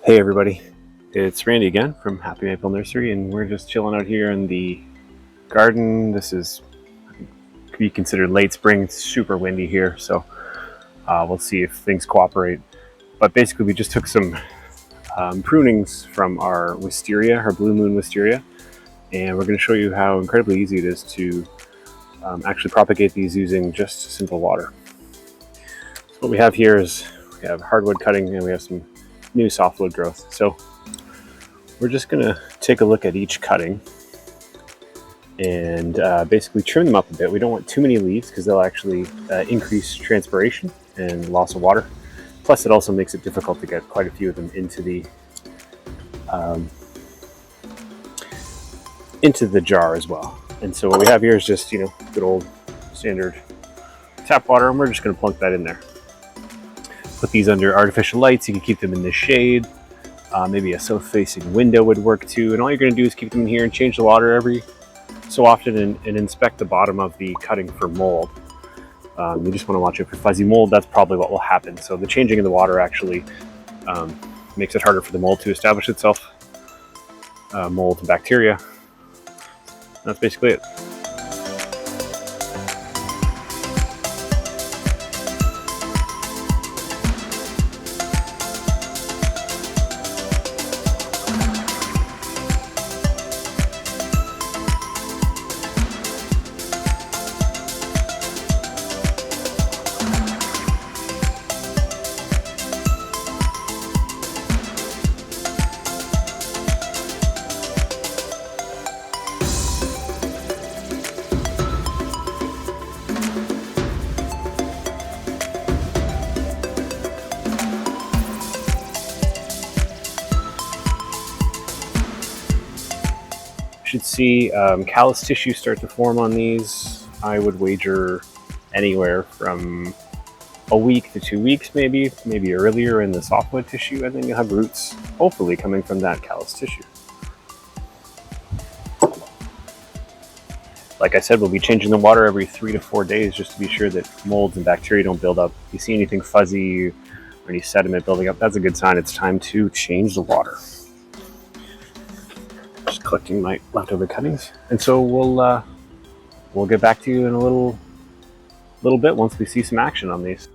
Hey everybody, it's Randy again from Happy Maple Nursery, and we're just chilling out here in the garden. This is could be considered late spring. It's super windy here, so we'll see if things cooperate. But basically, we just took some prunings from our Wisteria, our Blue Moon Wisteria, and we're going to show you how incredibly easy it is to actually propagate these using just simple water. So what we have here is we have hardwood cutting, and we have some new softwood growth. So we're just going to take a look at each cutting and basically trim them up a bit. We don't want too many leaves because they'll actually increase transpiration and loss of water. Plus, it also makes it difficult to get quite a few of them into the jar as well. And so what we have here is just, good old standard tap water, and we're just going to plunk that in there. Put these under artificial lights. You can keep them in the shade. Maybe a south-facing window would work too. And all you're going to do is keep them in here and change the water every so often and inspect the bottom of the cutting for mold. You just want to watch it for fuzzy mold. That's probably what will happen. So the changing of the water actually makes it harder for the mold to establish itself. Mold and bacteria. That's basically it. Should see callus tissue start to form on these. I would wager anywhere from a week to 2 weeks, maybe earlier in the softwood tissue, and then you'll have roots hopefully coming from that callus tissue. Like I said, we'll be changing the water every 3 to 4 days just to be sure that molds and bacteria don't build up. If you see anything fuzzy or any sediment building up, that's a good sign. It's time to change the water. Just collecting my leftover cuttings, and so we'll get back to you in a little bit once we see some action on these.